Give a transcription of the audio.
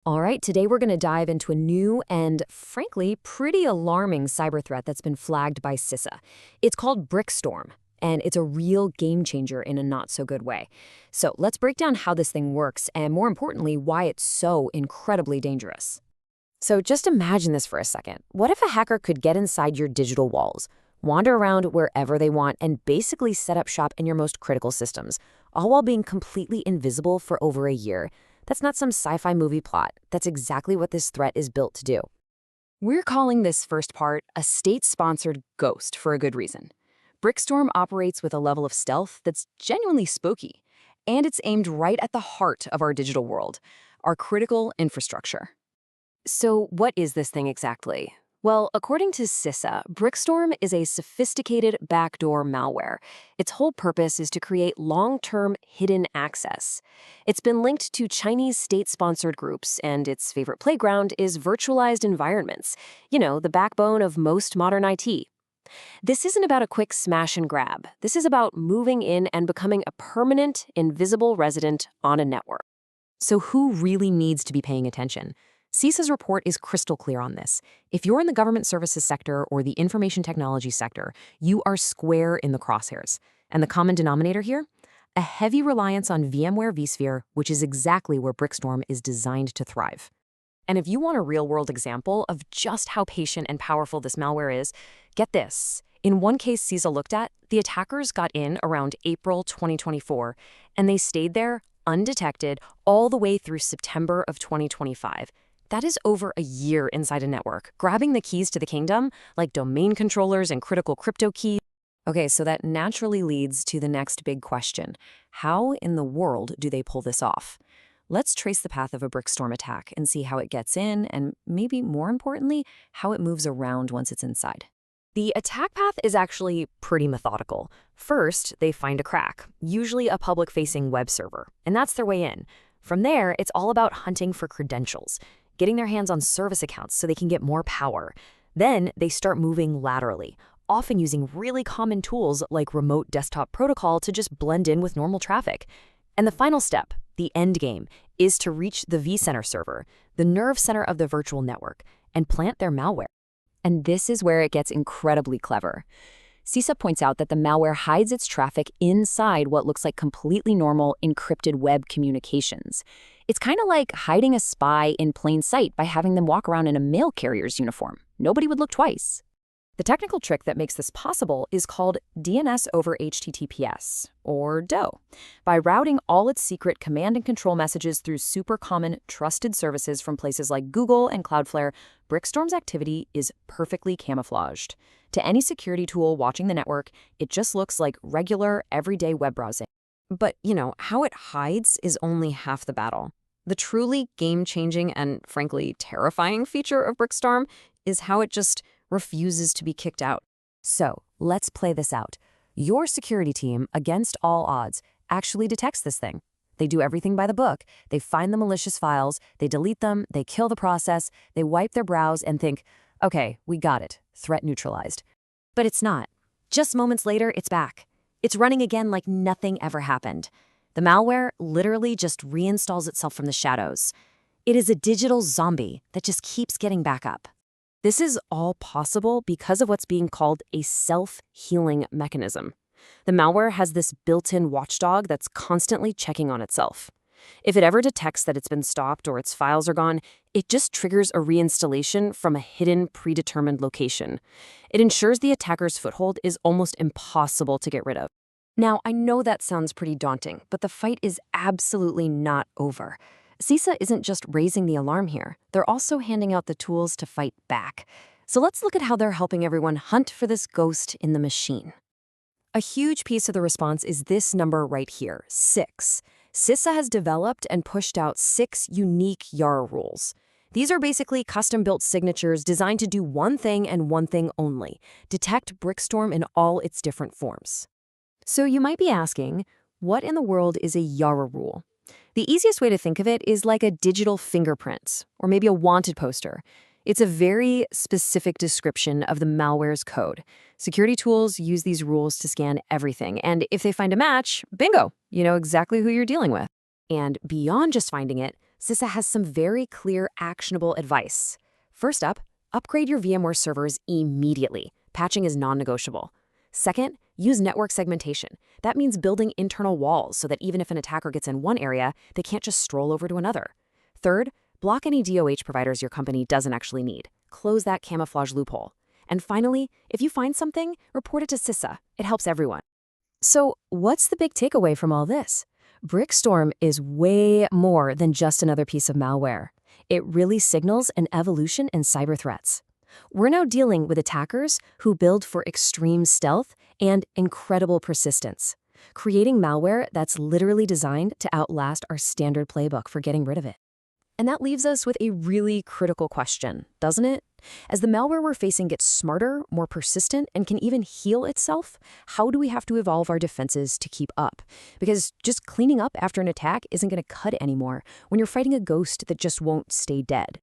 All right, today we're going to dive into a new and, frankly, pretty alarming cyber threat that's been flagged by CISA. It's called BRICKSTORM, and it's a real game changer in a not-so-good way. So let's break down how this thing works and, more importantly, why it's so incredibly dangerous. So just imagine this for a second. What if a hacker could get inside your digital walls, wander around wherever they want, and basically set up shop in your most critical systems, all while being completely invisible for over a year? That's not some sci-fi movie plot. That's exactly what this threat is built to do. We're calling this first part a state-sponsored ghost for a good reason. BRICKSTORM operates with a level of stealth that's genuinely spooky, and it's aimed right at the heart of our digital world, our critical infrastructure. So what is this thing exactly? Well, according to CISA, BRICKSTORM is a sophisticated backdoor malware. Its whole purpose is to create long-term hidden access. It's been linked to Chinese state-sponsored groups, and its favorite playground is virtualized environments. You know, the backbone of most modern IT. This isn't about a quick smash and grab. This is about moving in and becoming a permanent, invisible resident on a network. So who really needs to be paying attention? CISA's report is crystal clear on this. If you're in the government services sector or the information technology sector, you are square in the crosshairs. And the common denominator here? A heavy reliance on VMware vSphere, which is exactly where BRICKSTORM is designed to thrive. And if you want a real-world example of just how patient and powerful this malware is, get this. In one case CISA looked at, the attackers got in around April 2024, and they stayed there undetected all the way through September of 2025. That is over a year inside a network, grabbing the keys to the kingdom, like domain controllers and critical crypto keys. Okay, so that naturally leads to the next big question. How in the world do they pull this off? Let's trace the path of a BRICKSTORM attack and see how it gets in, and maybe more importantly, how it moves around once it's inside. The attack path is actually pretty methodical. First, they find a crack, usually a public-facing web server, and that's their way in. From there, it's all about hunting for credentials, getting their hands on service accounts so they can get more power. Then they start moving laterally, often using really common tools like remote desktop protocol to just blend in with normal traffic. And the final step, the end game, is to reach the vCenter server, the nerve center of the virtual network, and plant their malware. And this is where it gets incredibly clever. CISA points out that the malware hides its traffic inside what looks like completely normal encrypted web communications. It's kind of like hiding a spy in plain sight by having them walk around in a mail carrier's uniform. Nobody would look twice. The technical trick that makes this possible is called DNS-over-HTTPS, or DOH. By routing all its secret command and control messages through super common trusted services from places like Google and Cloudflare, BRICKSTORM's activity is perfectly camouflaged. To any security tool watching the network, it just looks like regular, everyday web browsing. But, how it hides is only half the battle. The truly game-changing and, frankly, terrifying feature of BRICKSTORM is how it just refuses to be kicked out. So, let's play this out. Your security team, against all odds, actually detects this thing. They do everything by the book. They find the malicious files, they delete them, they kill the process, they wipe their browse and think, okay, we got it, threat neutralized. But it's not. Just moments later, it's back. It's running again like nothing ever happened. The malware literally just reinstalls itself from the shadows. It is a digital zombie that just keeps getting back up. This is all possible because of what's being called a self-healing mechanism. The malware has this built-in watchdog that's constantly checking on itself. If it ever detects that it's been stopped or its files are gone, it just triggers a reinstallation from a hidden, predetermined location. It ensures the attacker's foothold is almost impossible to get rid of. Now, I know that sounds pretty daunting, but the fight is absolutely not over. CISA isn't just raising the alarm here. They're also handing out the tools to fight back. So let's look at how they're helping everyone hunt for this ghost in the machine. A huge piece of the response is this number right here, 6. CISA has developed and pushed out 6 unique YARA rules. These are basically custom-built signatures designed to do one thing and one thing only: detect BRICKSTORM in all its different forms. So you might be asking, what in the world is a YARA rule? The easiest way to think of it is like a digital fingerprint, or maybe a wanted poster. It's a very specific description of the malware's code. Security tools use these rules to scan everything, and if they find a match, bingo, you know exactly who you're dealing with. And beyond just finding it, CISA has some very clear, actionable advice. First up, upgrade your VMware servers immediately. Patching is non-negotiable. Second, use network segmentation. That means building internal walls so that even if an attacker gets in one area, they can't just stroll over to another. Third, block any DOH providers your company doesn't actually need. Close that camouflage loophole. And finally, if you find something, report it to CISA. It helps everyone. So, what's the big takeaway from all this? BRICKSTORM is way more than just another piece of malware. It really signals an evolution in cyber threats. We're now dealing with attackers who build for extreme stealth and incredible persistence, creating malware that's literally designed to outlast our standard playbook for getting rid of it. And that leaves us with a really critical question, doesn't it? As the malware we're facing gets smarter, more persistent, and can even heal itself, how do we have to evolve our defenses to keep up? Because just cleaning up after an attack isn't going to cut it anymore when you're fighting a ghost that just won't stay dead.